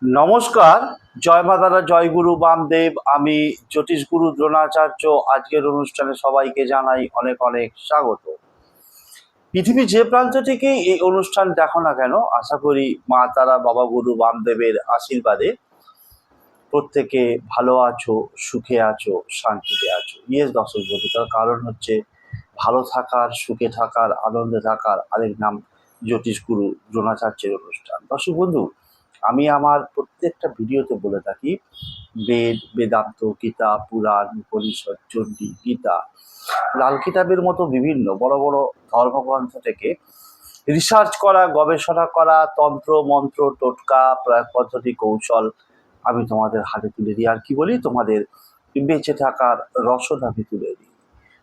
নমস্কার। জয় মা তারা, জয় গুরু বামদেব। আমি জ্যোতিষগুরু দ্রোণাচার্য। আজকের অনুষ্ঠানে সবাইকে জানাই অনেক অনেক স্বাগত। পৃথিবীর যে প্রান্ত থেকেই এই অনুষ্ঠান দেখো না কেন, আশা করি মা তারা, বাবা গুরু বামদেবের আশীর্বাদে প্রত্যেকে ভালো আছো, সুখে আছো, শান্তিতে আছো। ইয়েস দর্শক বন্ধু, তার কারণ হচ্ছে ভালো থাকার, সুখে থাকার, আনন্দে থাকার আরেক নাম জ্যোতিষগুরু দ্রোণাচার্যের অনুষ্ঠান। দর্শক বন্ধু, আমি আমার প্রত্যেকটা ভিডিওতে বলে থাকি বেদ, বেদান্ত, গীতা, পুরাণ, উপনিষদ, চণ্ডী, গীতা, লাল কিতাবের মতো বিভিন্ন বড় বড় ধর্মগ্রন্থ থেকে রিসার্চ করা, গবেষণা করা, তন্ত্র মন্ত্র, টোটকা, প্রয়োগ পদ্ধতি, কৌশল আমি তোমাদের হাতে তুলে দিই। আর কি বলি, তোমাদের বেঁচে থাকার রসদ আমি তুলে দিই।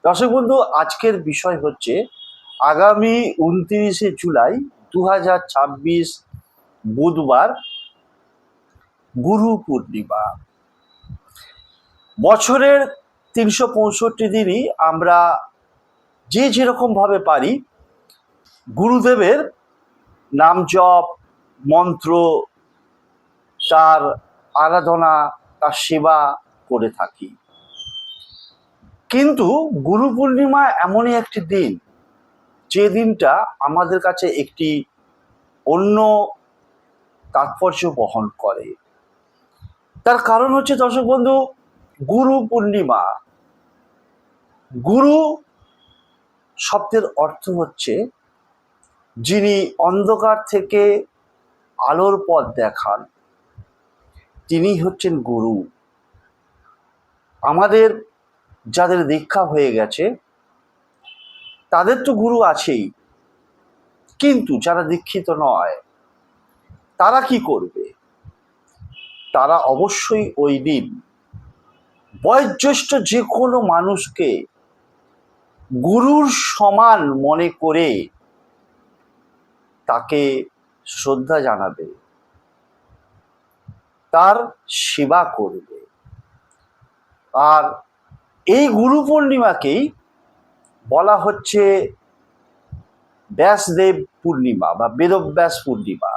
দর্শক বন্ধু, আজকের বিষয় হচ্ছে আগামী 29শে জুলাই 2026 বুধবার, গুরু পূর্ণিমা। বছরের 365 দিনই আমরা যে যেরকম ভাবে পারি গুরুদেবের নাম জপ, মন্ত্র, তার আরাধনা, তার সেবা করে থাকি। কিন্তু গুরু পূর্ণিমা এমনই একটি দিন, যে দিনটা আমাদের কাছে একটি অন্য তাৎপর্য বহন করে। তার কারণ হচ্ছে দর্শক বন্ধু, গুরু পূর্ণিমা। গুরু শব্দের অর্থ হচ্ছে যিনি অন্ধকার থেকে আলোর পথ দেখান, তিনি হচ্ছেন গুরু। আমাদের যাদের দীক্ষা হয়ে গেছে তাদের তো গুরু আছেই, কিন্তু যারা দীক্ষিত নয় তারা কি করবে? তারা অবশ্যই ওই দিন বয়োজ্যেষ্ঠ যে কোনো মানুষকে গুরুর সমান মনে করে তাকে শ্রদ্ধা জানাবে, তার সেবা করবে। আর এই গুরু পূর্ণিমাকেই বলা হচ্ছে ব্যাসদেব পূর্ণিমা বা বেদব্যাস পূর্ণিমা।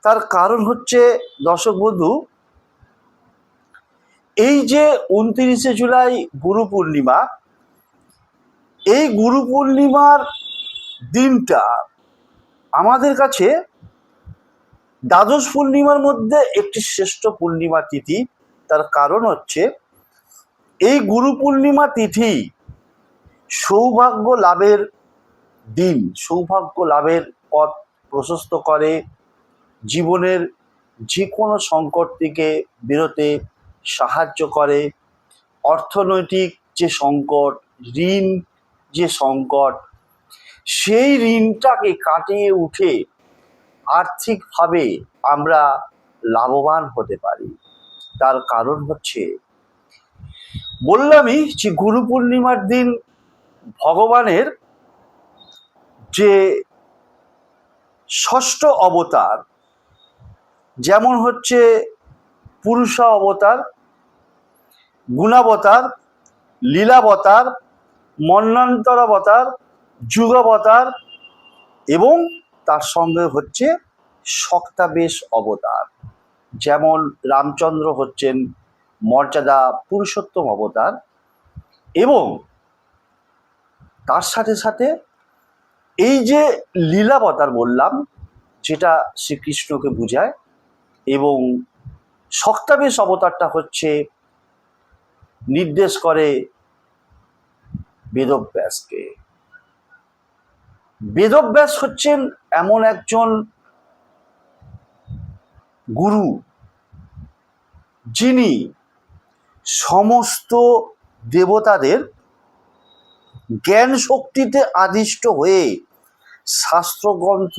তার কারণ হচ্ছে দর্শক বন্ধু, এই যে 29শে জুলাই গুরু পূর্ণিমা, এই গুরু পূর্ণিমার দিনটা আমাদের কাছে দ্বাদশ পূর্ণিমার মধ্যে একটি শ্রেষ্ঠ পূর্ণিমা তিথি। তার কারণ হচ্ছে এই গুরু পূর্ণিমা তিথি সৌভাগ্য লাভের দিন, সৌভাগ্য লাভের পথ প্রশস্ত করে, জীবনের যে কোনো সংকট থেকে বেরোতে সাহায্য করে। অর্থনৈতিক যে সংকট, ঋণ যে সংকট, সেই ঋণটাকে কাটিয়ে উঠে আর্থিকভাবে আমরা লাভবান হতে পারি। তার কারণ হচ্ছে, বললামই যে গুরু পূর্ণিমার দিন ভগবানের যে ষষ্ঠ অবতার, যেমন হচ্ছে পুরুষা অবতার, গুণাবতার, লীলাবতার, মন্বন্তরাবতার, যুগাবতার এবং তার সঙ্গে হচ্ছে শক্তাবেশ অবতার। যেমন রামচন্দ্র হচ্ছেন মর্যাদা পুরুষোত্তম অবতার, এবং তার সাথে সাথে এই যে লীলাবতার বললাম, যেটা শ্রীকৃষ্ণকে বোঝায়, এবং শক্তাবেশ অবতারটা হচ্ছে নির্দেশ করে বেদব্যাসকে। বেদব্যাস হচ্ছেন এমন একজন গুরু যিনি সমস্ত দেবতাদের জ্ঞান শক্তিতে আদিষ্ট হয়ে শাস্ত্রগ্রন্থ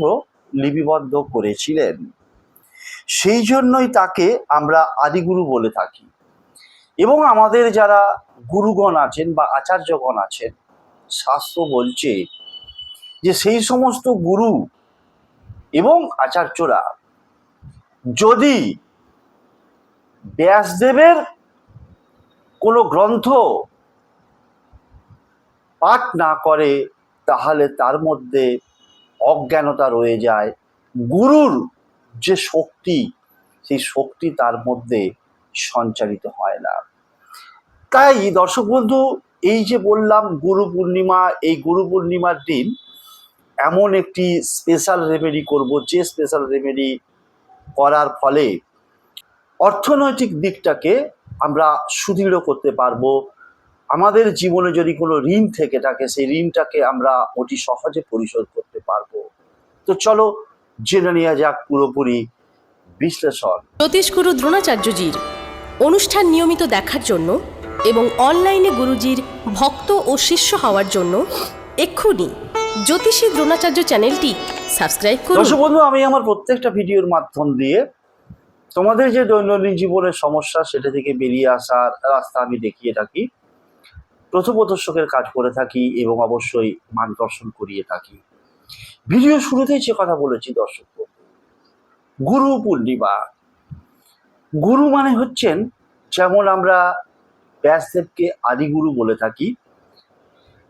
লিপিবদ্ধ করেছিলেন। সেই জন্যই তাকে আমরা আদিগুরু বলে থাকি। এবং আমাদের যারা গুরুগণ আছেন বা আচার্যগণ আছেন, শাস্ত্র বলছে যে সেই সমস্ত গুরু এবং আচার্যরা যদি ব্যাসদেবের কোনো গ্রন্থ পাঠ না করে, তাহলে তার মধ্যে অজ্ঞানতা রয়ে যায়। গুরুর যে শক্তি, সেই শক্তি তার মধ্যে সঞ্চারিত হয় না। তাই দর্শক বন্ধু, এই যে বললাম গুরু পূর্ণিমা, এই গুরু পূর্ণিমার দিন এমন একটি স্পেশাল রেমেডি করব, যে স্পেশাল রেমেডি করার ফলে অর্থনৈতিক দিকটাকে আমরা সুদৃঢ় করতে পারবো। আমাদের জীবনে যদি কোনো ঋণ থেকে থাকে, সেই ঋণটাকে আমরা অতি সহজে পরিশোধ করতে পারবো। তো চলো জেনে নেওয়া যাক পুরোপুরি বিশ্লেষণ। জ্যোতিষগুরু দ্রোণাচার্যজির অনুষ্ঠান নিয়মিত দেখার জন্য এবং অনলাইনে গুরুজির ভক্ত ও শিষ্য হওয়ার জন্য এক্ষুনি জ্যোতিষী দ্রোণাচার্য চ্যানেলটি সাবস্ক্রাইব করুন। দর্শক বন্ধু, আমি আমার প্রত্যেকটা ভিডিওর মাধ্যম দিয়ে তোমাদের যে দৈনন্দিন জীবনের সমস্যা, সেটা থেকে বেরিয়ে আসার রাস্তা আমি দেখিয়ে থাকি, প্রথমদর্শকের কাজ করে থাকি এবং অবশ্যই মার্গদর্শন করিয়ে থাকি। ভিডিও শুরুতেই যে কথা বলেছি দর্শক, গুরু পূর্ণিমা। গুরু মানে হচ্ছেন, যেমন আমরা ব্যাসদেবকে আদিগুরু বলে থাকি,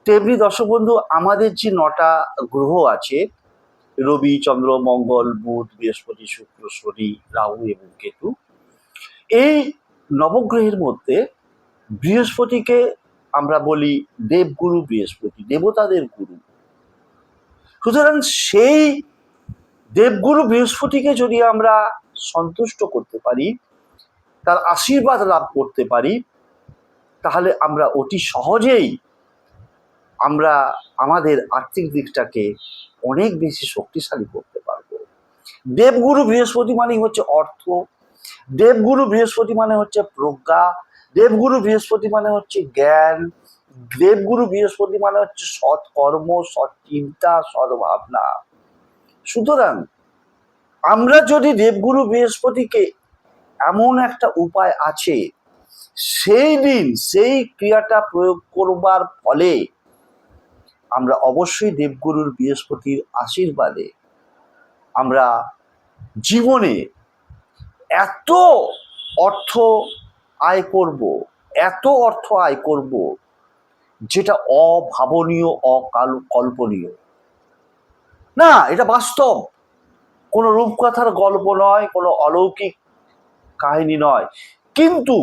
তেমনি দর্শক বন্ধু আমাদের যে 9টা গ্রহ আছে, রবি, চন্দ্র, মঙ্গল, বুধ, বৃহস্পতি, শুক্র, শনি, রাহু এবং কেতু, এই নবগ্রহের মধ্যে বৃহস্পতিকে আমরা বলি দেবগুরু বৃহস্পতি, দেবতাদের গুরু। সুতরাং সেই দেবগুরু বৃহস্পতিকে যদি আমরা সন্তুষ্ট করতে পারি, তার আশীর্বাদ লাভ করতে পারি, তাহলে আমরা অতি সহজেই আমরা আমাদের আর্থিক দিকটাকে অনেক বেশি শক্তিশালী করতে পারবো। দেবগুরু বৃহস্পতি মানে হচ্ছে অর্থ, দেবগুরু বৃহস্পতি মানে হচ্ছে প্রজ্ঞা, দেবগুরু বৃহস্পতি মানে হচ্ছে জ্ঞান, দেবগুরু বৃহস্পতি মানে হচ্ছে সৎ কর্ম, সৎ চিন্তা, সৎ ভাবনা। সুতরাং আমরা যদি দেবগুরু বৃহস্পতিকে এমন একটা উপায় আছে, সেই দিন সেই ক্রিয়াটা প্রয়োগ করবার ফলে আমরা অবশ্যই দেবগুরুর বৃহস্পতির আশীর্বাদে আমরা জীবনে এত অর্থ আয় করব, এত অর্থ আয় করব, যেটা অভাবনীয়, অকল্পনীয়। না, এটা বাস্তব, কোনো রূপকথার গল্প নয়, কোনো অলৌকিক কাহিনী নয়। কিন্তু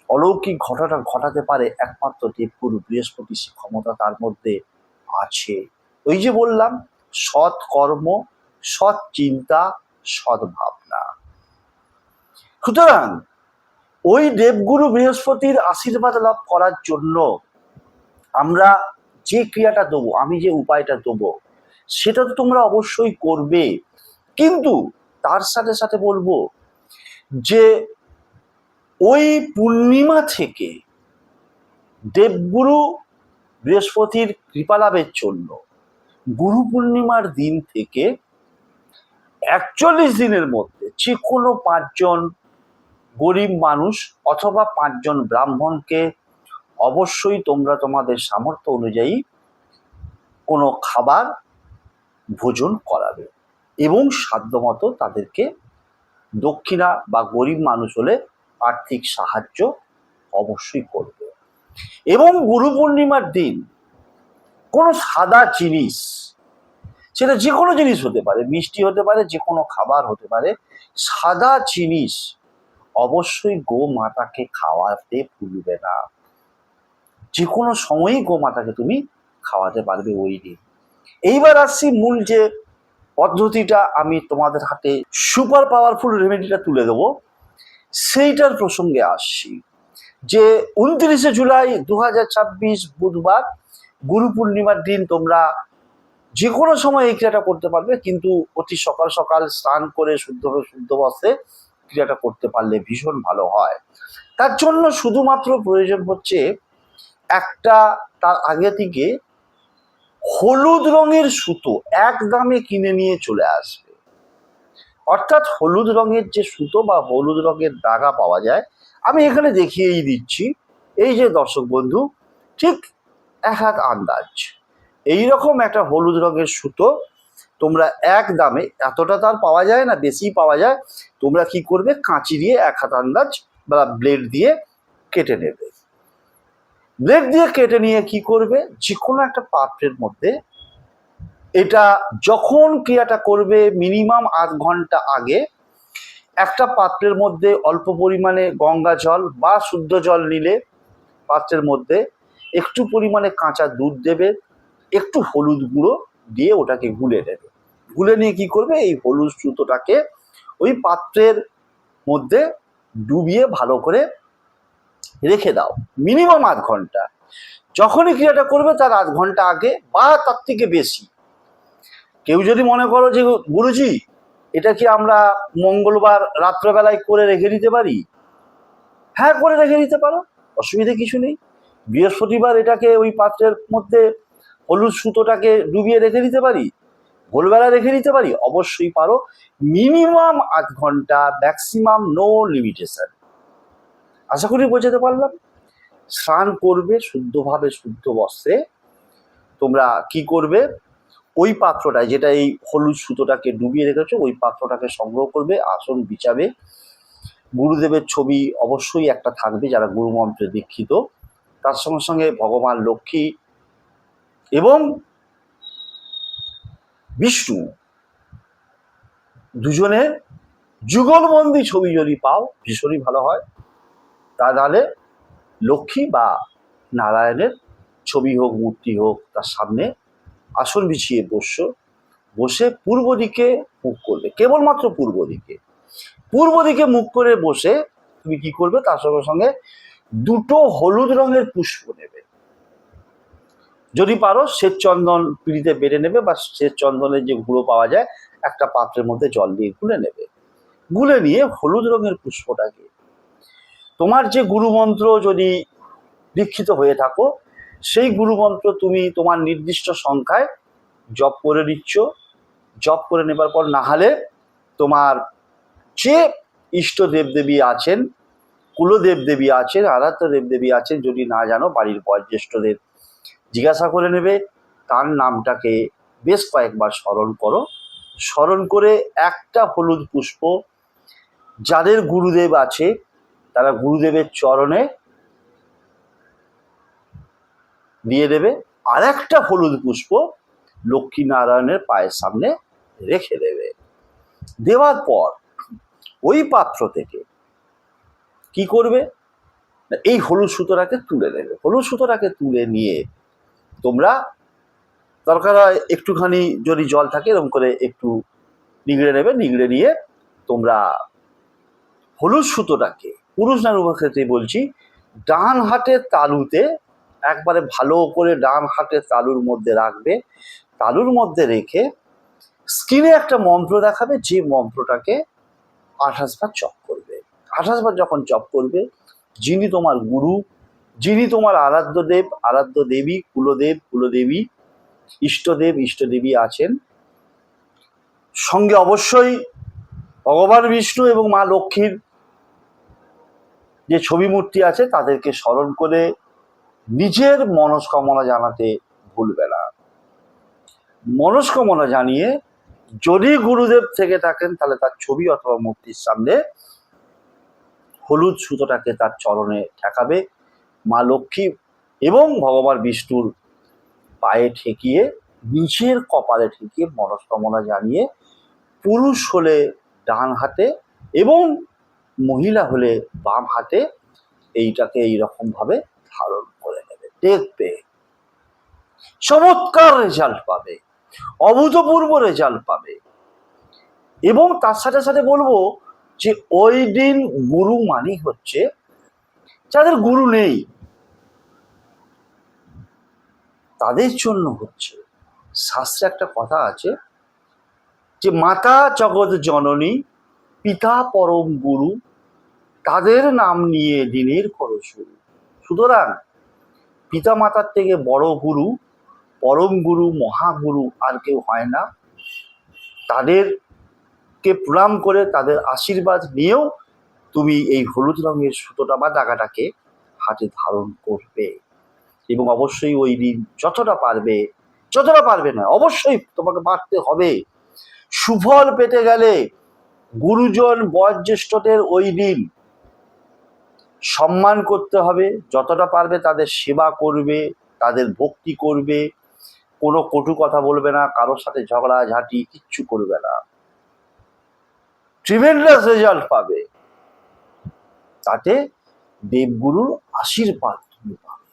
অলৌকিক ঘটনা ঘটাতে পারে একমাত্র দেবগুরু বৃহস্পতি, সে ক্ষমতা তার মধ্যে আছে। ওই যে বললাম, সৎ কর্ম, সৎ চিন্তা, সৎ ভাবনা। সুতরাং ওই দেবগুরু বৃহস্পতির আশীর্বাদ লাভ করার জন্য আমরা যে ক্রিয়াটা দেবো, আমি যে উপায়টা দেবো, সেটা তো তোমরা অবশ্যই করবে। কিন্তু তার সাথে সাথে বলবো যে ওই পূর্ণিমা থেকে দেবগুরু বৃহস্পতির কৃপা লাভের জন্য গুরু পূর্ণিমার দিন থেকে 41 দিনের মধ্যে যে কোনো 5 জন গরিব মানুষ অথবা 5 জন ব্রাহ্মণকে অবশ্যই তোমরা তোমাদের সামর্থ্য অনুযায়ী কোনো খাবার ভোজন করাবে এবং সাধ্যমতো তাদেরকে দক্ষিণা বা গরিব মানুষ হলে আর্থিক সাহায্য অবশ্যই করবে। এবং গুরু পূর্ণিমার দিন কোনো সাদা জিনিস, সেটা যে কোনো জিনিস হতে পারে, মিষ্টি হতে পারে, যে কোনো খাবার হতে পারে, সাদা জিনিস অবশ্যই গো মাতাকে খাওয়াতে ভুলবে না। যে কোনো সময়ই গো মাতাকে তুমি খাওয়াতে পারবে ওই দিন। এইবার আসছি মূল যে পদ্ধতিটা আমি তোমাদের হাতে সুপার পাওয়ারফুল রেমেডিটা তুলে দেবো, সেইটার প্রসঙ্গে আসছি। যে 29শে জুলাই 2026 বুধবার গুরু পূর্ণিমার দিন তোমরা যে কোনো সময় এই ক্রিয়াটা করতে পারবে, কিন্তু অতি সকাল সকাল স্নান করে শুদ্ধ বস্ত্রে ক্রিয়াটা করতে পারলে ভীষণ ভালো হয়। তার জন্য শুধুমাত্র প্রয়োজন হচ্ছে একটা, তার আগে থেকে হলুদ রঙের সুতো এক দামে কিনে নিয়ে চলে আসবে। অর্থাৎ হলুদ রঙের যে সুতো বা হলুদ রঙের দাগা পাওয়া যায়, আমি এখানে দেখিয়েই দিচ্ছি। এই যে দর্শক বন্ধু, ঠিক 1 হাত আন্দাজ এইরকম একটা হলুদ রঙের সুতো তোমরা এক দামে, এতটা তার পাওয়া যায় না, বেশি পাওয়া যায়, তোমরা কি করবে, কাঁচি দিয়ে 1 হাত আন্দাজ বা ব্লেড দিয়ে কেটে নেবে। ব্লেড দিয়ে কেটে নিয়ে কি করবে, যে কোনো একটা পাত্রের মধ্যে এটা যখন ক্রিয়াটা করবে মিনিমাম আধ ঘন্টা আগে একটা পাত্রের মধ্যে অল্প পরিমাণে গঙ্গা জল বা শুদ্ধ জল নিলে পাত্রের মধ্যে একটু পরিমাণে কাঁচা দুধ দেবে, একটু হলুদ গুঁড়ো দিয়ে ওটাকে গুলে নেবে। গুলে নিয়ে কি করবে, এই হলুদ সুতোটাকে ওই পাত্রের মধ্যে ডুবিয়ে ভালো করে রেখে দাও মিনিমাম আধ ঘন্টা। যখনই ক্রিয়াটা করবে তার আধ ঘন্টা আগে বা তার থেকে বেশি। কেউ যদি মনে করো যে গুরুজি এটা কি আমরা মঙ্গলবার রাত্রেবেলায় করে রেখে দিতে পারি, হ্যাঁ করে রেখে দিতে পারো, অসুবিধে কিছু নেই। বৃহস্পতিবার এটাকে ওই পাত্রের মধ্যে হলুদ সুতোটাকে ডুবিয়ে রেখে দিতে পারি, ভোরবেলা রেখে দিতে পারি, অবশ্যই পারো। মিনিমাম আধ ঘন্টা, ম্যাক্সিমাম নো লিমিটেশন। আশা করি বোঝাতে পারলাম। স্নান করবে শুদ্ধভাবে, শুদ্ধ বস্ত্রে। তোমরা কি করবে, ওই পাত্রটায় যেটা এই হলুদ সুতোটাকে ডুবিয়ে রেখেছো ওই পাত্রটাকে সংগ্রহ করবে, আসন বিছাবে। গুরুদেবের ছবি অবশ্যই একটা থাকবে যারা গুরুমন্ত্রে দীক্ষিত, তার সঙ্গে সঙ্গে ভগবান লক্ষ্মী এবং বিষ্ণু দুজনের যুগলবন্দি ছবি যদি পাও ভীষণই ভালো হয়। তা নাহলে লক্ষ্মী বা নারায়ণের ছবি হোক, মূর্তি হোক, তার সামনে আসন বিছিয়ে বসে পূর্ব দিকে মুখ করবে, কেবলমাত্র পূর্ব দিকে। পূর্ব দিকে মুখ করে বসে তুমি কি করবে, তার সঙ্গে সঙ্গে দুটো হলুদ রঙের পুষ্প নেবে। যদি পারো শ্বেত চন্দন পিড়িতে বেড়ে নেবে, বা শ্বেত চন্দনের যে গুঁড়ো পাওয়া যায় একটা পাত্রের মধ্যে জল দিয়ে গুলে নেবে। গুলে নিয়ে হলুদ রঙের পুষ্পটাকে তোমার যে গুরুমন্ত্র যদি দীক্ষিত হয়ে থাকো সেই গুরুমন্ত্র তুমি তোমার নির্দিষ্ট সংখ্যায় জপ করে নিচ্ছ। জপ করে নেবার পর না হলে তোমার যে ইষ্ট দেবদেবী আছেন, কুলদেব দেবী আছেন, আরাধ্য দেবদেবী আছেন, যদি না জানো বাড়ির বয়োজ্যেষ্ঠদের জিজ্ঞাসা করে নেবে। তার নামটাকে বেশ কয়েকবার স্মরণ করো। স্মরণ করে একটা হলুদ পুষ্প যাদের গুরুদেব আছে তারা গুরুদেবের চরণে দিয়ে দেবে। আর একটা হলুদ পুষ্প লক্ষ্মী নারায়ণের পায়ের সামনে রেখে দেবে। দেওয়ার পর ওই পাত্র থেকে কি করবে, এই হলুদ সুতোটাকে তুলে নেবে। হলুদ সুতোটাকে তুলে নিয়ে তোমরা দরকার হয় একটুখানি যদি জল থাকে এরকম করে একটু নিগড়ে নেবে। নিগড়ে নিয়ে তোমরা হলুদ সুতোটাকে, পুরুষ না উভয় ক্ষেত্রে বলছি, ডান হাতের তালুতে একবারে ভালো করে ডান হাতের তালুর মধ্যে রাখবে। তালুর মধ্যে রেখে স্ক্রিনে একটা মন্ত্র দেখাবে, যে মন্ত্রটাকে 28 বার জপ করবে। 28 বার যখন জপ করবে, যিনি তোমার গুরু, যিনি তোমার আরাধ্য দেব, আরাধ্য দেবী, কুলদেব, কুলদেবী, ইষ্টদেব, ইষ্টদেবী আছেন, সঙ্গে অবশ্যই ভগবান বিষ্ণু এবং মা লক্ষ্মীর যে ছবি মূর্তি আছে তাদেরকে স্মরণ করে নিজের মনস্কামনা জানাতে ভুলবে না। মনস্কামনা জানিয়ে যদি গুরুদেব থেকে থাকেন তাহলে তার ছবি অথবা মূর্তির সামনে হলুদ সুতোটাকে তার চরণে ঠেকাবে। মা লক্ষ্মী এবং ভগবান বিষ্ণুর পায়ে ঠেকিয়ে, নিচের কপালে ঠেকিয়ে মনস্কামনা জানিয়ে, পুরুষ হলে ডান হাতে এবং মহিলা হলে বাম হাতে এইটাকে এইরকম ভাবে ধারণ করে নেবে। দেখবে চমৎকার রেজাল্ট পাবে, অভূতপূর্ব রেজাল্ট পাবে। এবং তার সাথে সাথে বলবো যে ওই দিন গুরু মানি হচ্ছে যাদের গুরু নেই তাদের জন্য হচ্ছে। শাস্ত্রে একটা কথা আছে যে মাতা জগৎ জননী, পিতা পরম গুরু, তাদের নাম নিয়ে দিনের করো শুরু। সুতরাং পিতা মাতার থেকে বড় গুরু, পরম গুরু, মহাগুরু আর কেউ হয় না। তাদেরকে প্রণাম করে তাদের আশীর্বাদ নিয়েও তুমি এই হলুদ রঙের সুতোটা বা দাগাটাকে হাতে ধারণ করবে। এবং অবশ্যই ওই দিন যতটা পারবে না, অবশ্যই তোমাকে পারতে হবে। সুফল পেতে গেলে গুরুজন বয়োজ্যেষ্ঠদের ওই দিন সম্মান করতে হবে, যতটা পারবে তাদের সেবা করবে, তাদের ভক্তি করবে, কোনো কটু কথা বলবে না, কারোর সাথে ঝগড়াঝাঁটি কিচ্ছু করবে না। ট্রিমেন্ডাস রেজাল্ট পাবে, তাতে দেবগুরুর আশীর্বাদ তুমি পাবে।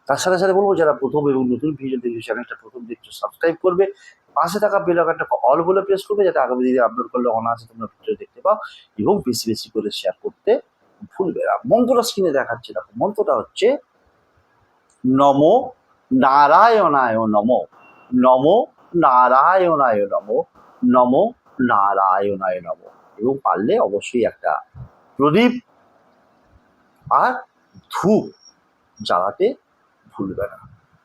তার সাথে সাথে বলবো, যারা প্রথম এবং নতুন ভিডিও দেখবে চ্যানেলটা প্রথম দেখছো সাবস্ক্রাইব করবে, পাশে থাকা বেল আইকনটা অল বলে প্রেস করবে, যাতে আগামী দিনে আপলোড করলে অনায়াসে তোমরা ভিডিও দেখতে পাও, এবং বেশি বেশি করে শেয়ার করতে ভুলবে না। মন্ত্রটা স্ক্রিনে দেখাচ্ছে, দেখো মন্ত্রটা হচ্ছে নমো নারায়ণায় নমো, নমো নারায়ণায় নমো, নমো নারায়ণায় নমো। এবং পারলে অবশ্যই একটা প্রদীপ আর ধূপ জ্বালাতে ভুলবে না।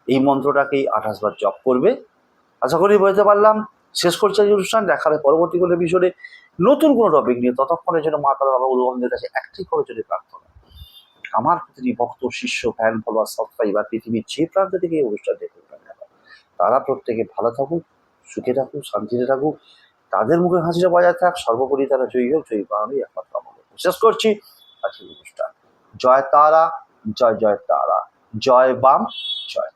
এই মন্ত্রটাকেই 28 বার জপ করবে। আশা করি বলতে পারলাম। শেষ করছে এই অনুষ্ঠান। দেখাবে পরবর্তী কোনো বিষয়ে নতুন কোনো টপিক নিয়ে। ততক্ষণের জন্য মা তারা বাবা গুরুগণদের কাছে একটি করে যদি প্রার্থনা, আমার প্রতিটি ভক্ত, শিষ্য, ফ্যান, ফলোয়ার, সাবস্ক্রাইবার পৃথিবীর যে প্রান্ত থেকে এই অনুষ্ঠান দেখুক না কেন, তারা প্রত্যেকে ভালো থাকুক, সুখে থাকুক, শান্তিতে থাকুক, তাদের মুখে হাসিটা বজায় থাক, সর্বোপরি তারা জয়ী হোক, জয়ী পাওয়ারই একমাত্র আমাদের। শেষ করছি আজকের অনুষ্ঠান। জয় তারা, জয় জয় তারা, জয় বাম, জয়।